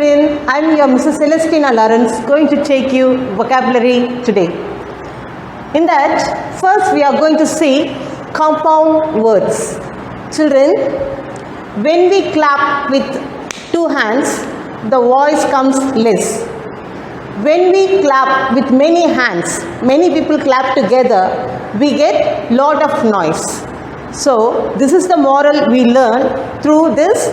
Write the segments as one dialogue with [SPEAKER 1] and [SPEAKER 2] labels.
[SPEAKER 1] Children, I am your Mrs. Celestina Lawrence going to take you vocabulary today. In that, first we are going to see compound words. Children, when we clap with two hands, the voice comes less. When we clap with many hands, many people clap together, we get lot of noise. So, this is the moral we learn through this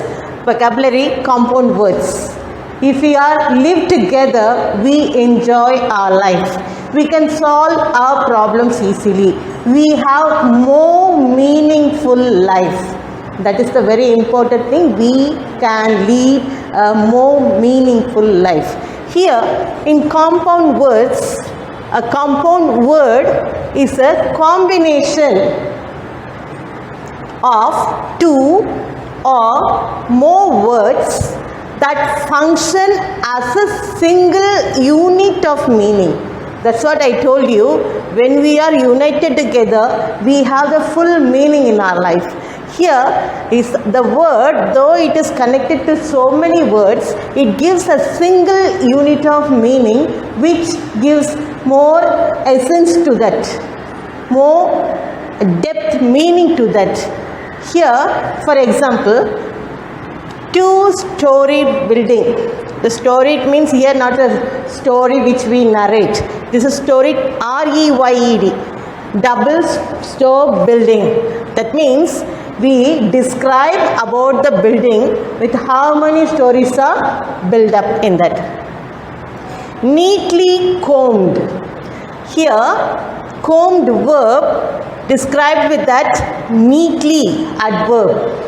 [SPEAKER 1] vocabulary compound words. If we are live together, we enjoy our life. We can solve our problems easily. We have more meaningful life. That is the very important thing. We can live a more meaningful life. Here in compound words, a compound word is a combination of two or more words that function as a single unit of meaning. That's what I told you. When we are united together, we have the full meaning in our life. Here is the word, though it is connected to so many words, it gives a single unit of meaning which gives more essence to that, more depth meaning to that. Here, for example, two-story building. The story, it means here not a story which we narrate. This is story, R-E-Y-E-D, double store building. That means we describe about the building with how many stories are built up in that. Neatly combed. Here, combed verb described with that neatly adverb.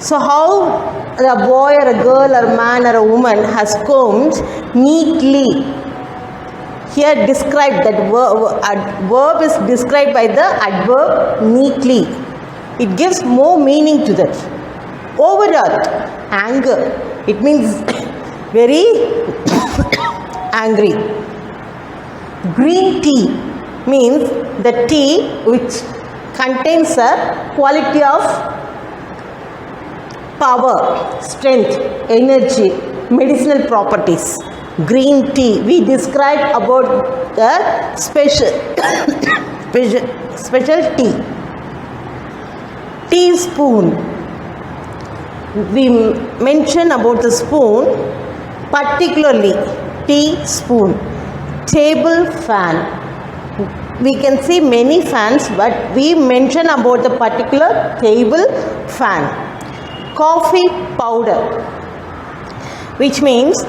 [SPEAKER 1] So how a boy or a girl or a man or a woman has combed neatly. Here described, that verb is described by the adverb neatly. It gives more meaning to that. Overwrought, anger. It means very angry. Green tea means the tea which contains a quality of power, strength, energy, medicinal properties. Green tea. We describe about the special tea. Teaspoon. We mention about the spoon, particularly teaspoon. Table fan. We can see many fans, but we mention about the particular table fan. Coffee powder, which means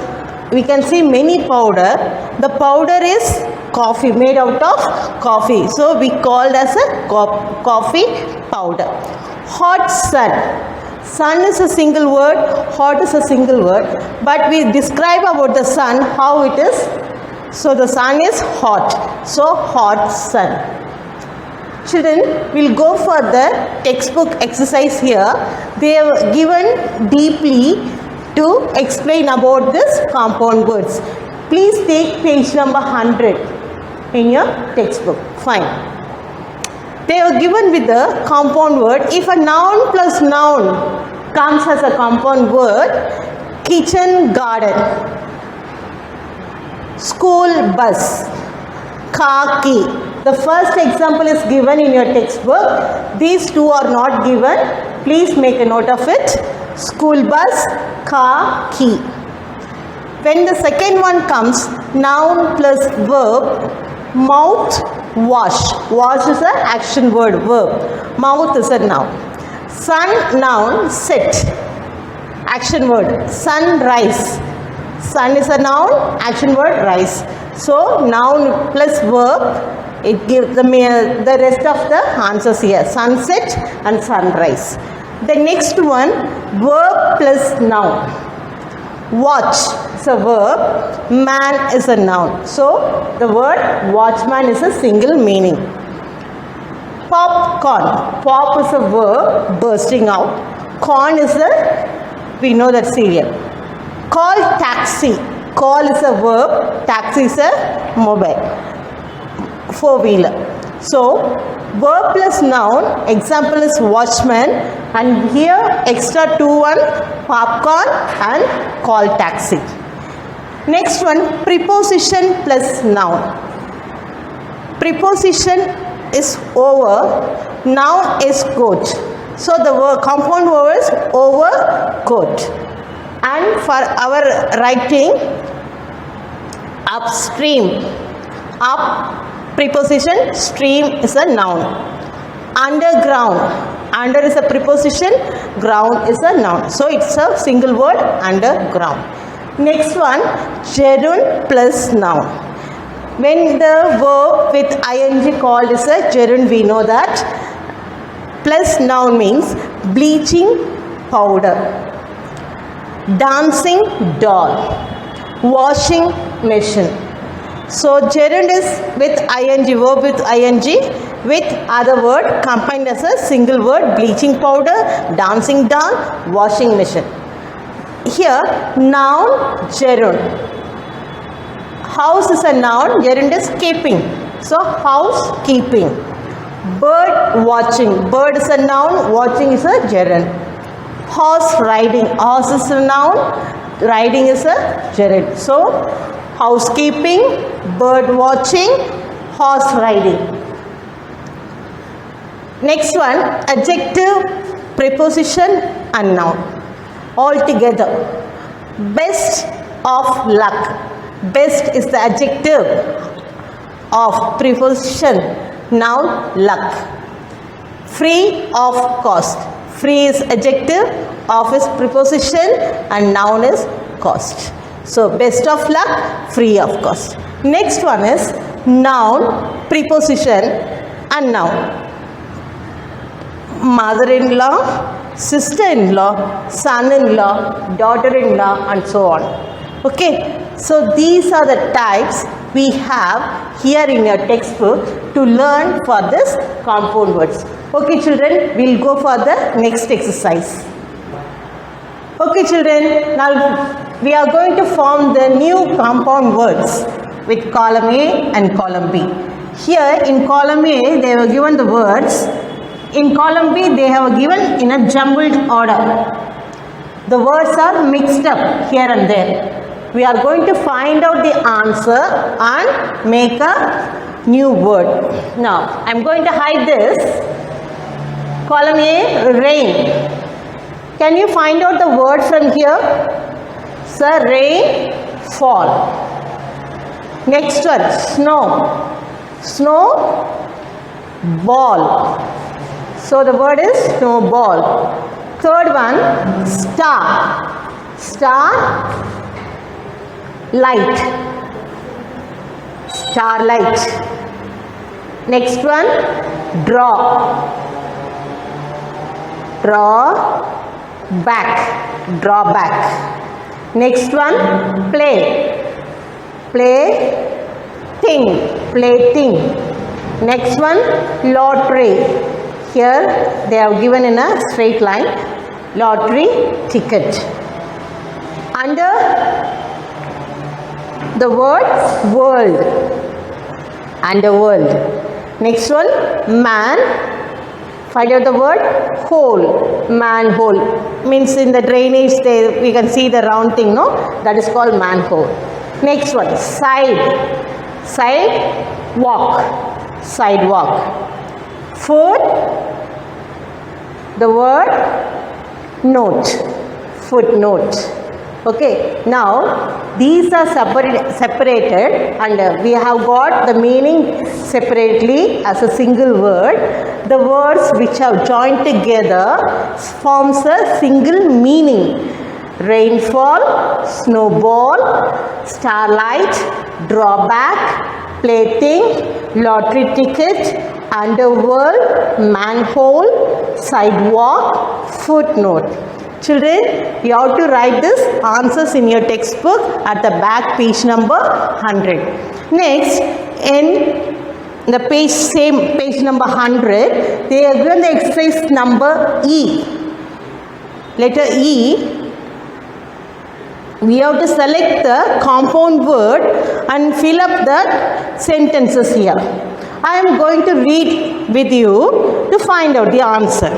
[SPEAKER 1] we can see many powder. The powder is coffee, made out of coffee. So we called as a coffee powder. Hot sun. Sun is a single word, hot is a single word, but we describe about the sun how it is. So the sun is hot. So hot sun. Children, we'll go for the textbook exercise here. They have given deeply to explain about this compound words. Please take page number 100 in your textbook. Fine. They are given with the compound word. If a noun plus noun comes as a compound word, kitchen garden, school bus, car key. The first example is given in your textbook. These two are not given. Please make a note of it. School bus, car key. When the second one comes, noun plus verb, mouth, wash. Wash is an action word, verb. Mouth is a noun. Sun, noun, sit. Action word, sunrise. Sun is a noun, action word, rise. So, noun plus verb, it gives the rest of the answers here. Sunset and sunrise. The next one, verb plus noun. Watch is a verb, man is a noun. So, the word watchman is a single meaning. Popcorn. Pop is a verb, bursting out. Corn is a, we know that cereal. Call taxi. Call is a verb, taxi is a mobile, four-wheeler. So verb plus noun, example is watchman, and here extra 2 1 popcorn and call taxi. Next one, preposition plus noun. Preposition is over, noun is coat. So the word compound verb is overcoat. And for our writing, upstream, up preposition, stream is a noun. Underground, under is a preposition, ground is a noun. So it's a single word, underground. Next one, gerund plus noun. When the verb with ing called is a gerund, we know that. Plus noun means bleaching powder, dancing doll, washing machine. So gerund is with ing, verb with ing, with other word combined as a single word, bleaching powder, dancing doll, washing machine. Here noun, gerund. House is a noun, gerund is keeping. So housekeeping. Bird watching, bird is a noun, watching is a gerund. Horse riding, horse is a noun, riding is a gerund. So housekeeping, bird watching, horse riding. Next one, adjective, preposition and noun. All together. Best of luck. Best is the adjective of preposition, noun, luck. Free of cost. Free is adjective, of is preposition and noun is cost. So best of luck, free of cost. Next one is noun, preposition and noun. Mother-in-law, sister-in-law, son-in-law, daughter-in-law and so on. Okay, so these are the types we have here in your textbook to learn for this compound words. Okay children, we'll go for the next exercise. Okay children, now we are going to form the new compound words with column A and column B. Here in column A they were given the words. In column B they have given in a jumbled order. The words are mixed up here and there. We are going to find out the answer and make a new word. Now I am going to hide this. Column A, rain. Can you find out the word from here? Sir, rain, fall. Next one, snow. Snow, ball. So the word is snowball. Third one, star. Star, light. Starlight. Next one, draw. Draw back. Draw back. Next one, play. Play thing. Play thing. Next one, lottery. Here they have given in a straight line. Lottery ticket. Under the word world. Underworld. Next one, man. Find out the word hole. Manhole. Means in the drainage there we can see the round thing, no? That is called manhole. Next one, side. Side, walk. Sidewalk. Foot, the word note. Footnote. Okay, now these are separated and we have got the meaning separately as a single word. The words which have joined together forms a single meaning. Rainfall, snowball, starlight, drawback, plaything, lottery ticket, underworld, manhole, sidewalk, footnote. Children, you have to write this answers in your textbook at the back, page number 100. Next, in the page, same page number 100, they have given the exercise number E. Letter E. We have to select the compound word and fill up the sentences here. I am going to read with you to find out the answer.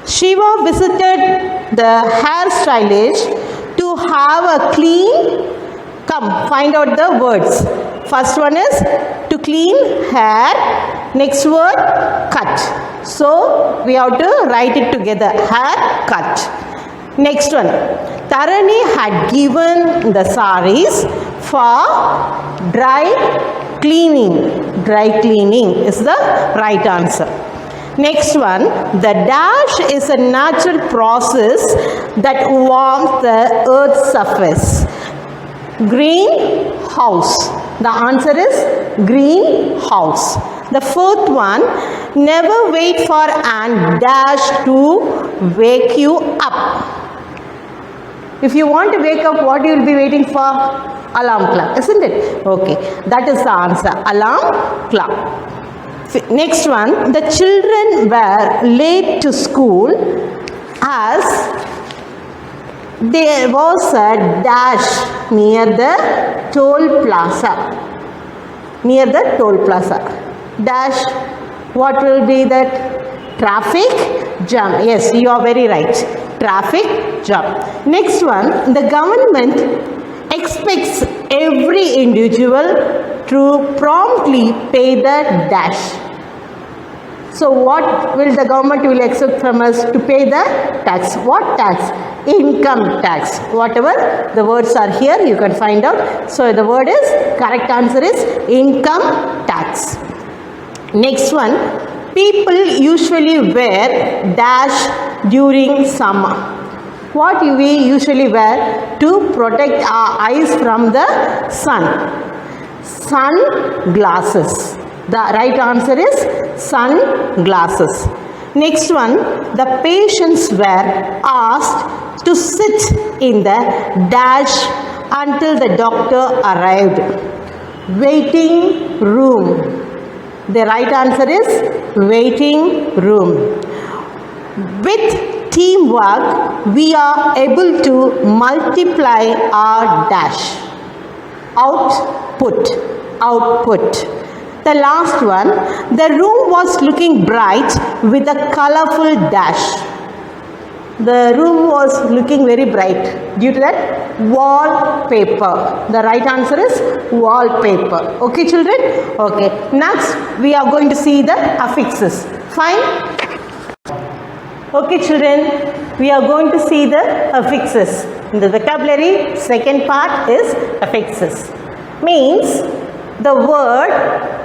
[SPEAKER 1] Shiva visited the hairstylist to have a clean. Come, find out the words. First one is to clean hair. Next word, cut. So, we have to write it together. Hair, cut. Next one. Tarani had given the saris for dry cleaning. Dry cleaning is the right answer. Next one, the dash is a natural process that warms the earth's surface. Greenhouse. The answer is greenhouse. The fourth one, never wait for an dash to wake you up. If you want to wake up, what you will be waiting for? Alarm clock, isn't it? Okay, that is the answer. Alarm clock. Next one, the children were late to school as there was a dash near the toll plaza. Near the toll plaza. Dash, what will be that? Traffic jam. Yes, you are very right. Traffic jam. Next one, the government expects every individual to promptly pay the dash. So what will the government will expect from us to pay the tax? What tax? Income tax. Whatever the words are here, you can find out. So the word is, correct answer is income tax. Next one, people usually wear dash during summer. What do we usually wear to protect our eyes from the sun? Sunglasses. The right answer is sunglasses. Next one, the patients were asked to sit in the dash until the doctor arrived. Waiting room. The right answer is waiting room. With teamwork, we are able to multiply our dash. Output. Output. The last one, the room was looking bright with a colorful dash. The room was looking very bright due to that wallpaper. The right answer is wallpaper. Okay, children? Okay. Next, we are going to see the affixes. Fine? Okay, children. We are going to see the affixes. In the vocabulary, second part is affixes. Means the word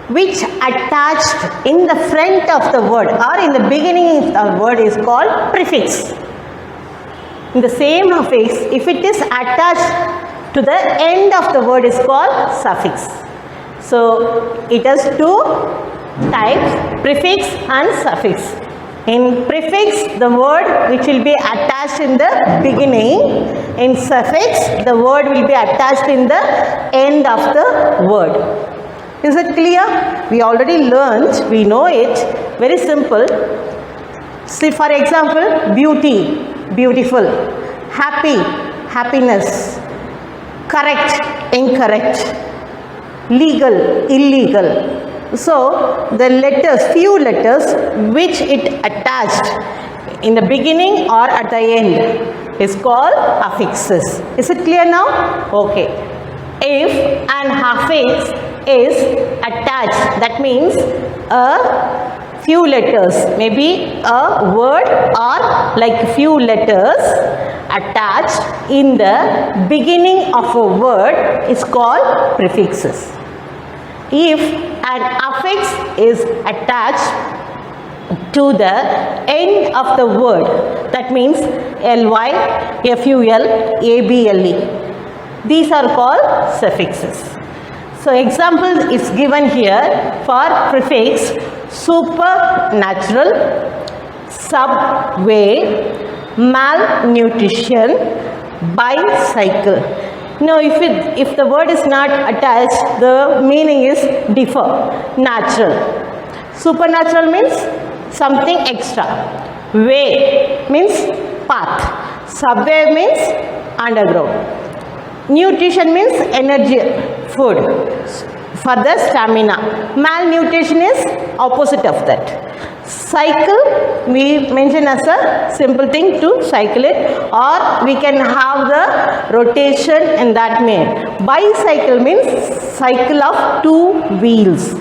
[SPEAKER 1] which attached in the front of the word or in the beginning of the word is called prefix. In the same affix, if it is attached to the end of the word is called suffix. So, it has two types, prefix and suffix. In prefix, the word which will be attached in the beginning. In suffix, the word will be attached in the end of the word. Is it clear? We already learned, we know it, very simple. See, for example, beauty, beautiful, happy, happiness, correct, incorrect, legal, illegal. So, the letters, few letters which it attached in the beginning or at the end is called affixes. Is it clear now? Okay. If an affix is attached, that means a few letters, maybe a word or like few letters attached in the beginning of a word is called prefixes. If an affix is attached to the end of the word, that means ly, ful, able. These are called suffixes. So, example is given here for prefix supernatural, subway, malnutrition, bicycle. Now, if the word is not attached, the meaning is differ. Natural. Supernatural means something extra. Way means path. Subway means underground. Nutrition means energy, food. further stamina. Malnutrition is opposite of that. Cycle we mention as a simple thing to cycle it, or we can have the rotation in that mean. Bicycle means cycle of 2 wheels.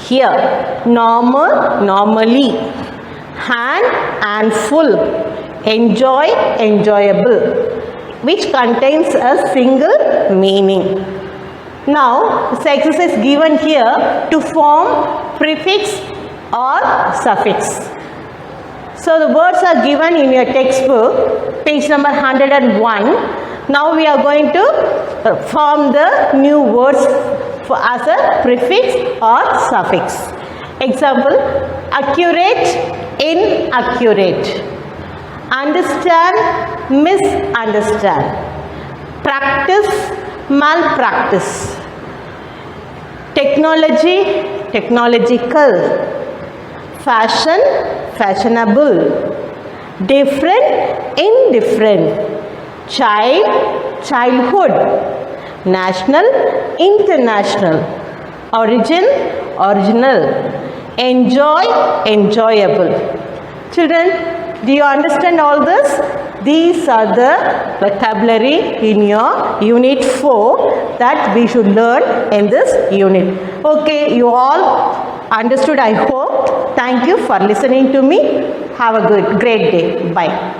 [SPEAKER 1] Here normal, normally, hand and full, enjoy, enjoyable, which contains a single meaning. Now this exercise given here to form prefix or suffix. So the words are given in your textbook, page number 101. Now we are going to form the new words as a prefix or suffix. Example: accurate, inaccurate, understand, misunderstand, practice, malpractice, technology, technological, fashion, fashionable, different, indifferent, child, childhood, national, international, origin, original, enjoy, enjoyable. Children, do you understand all this? These are the vocabulary in your unit 4 that we should learn in this unit. Okay, you all understood, I hope. Thank you for listening to me. Have a great day. Bye.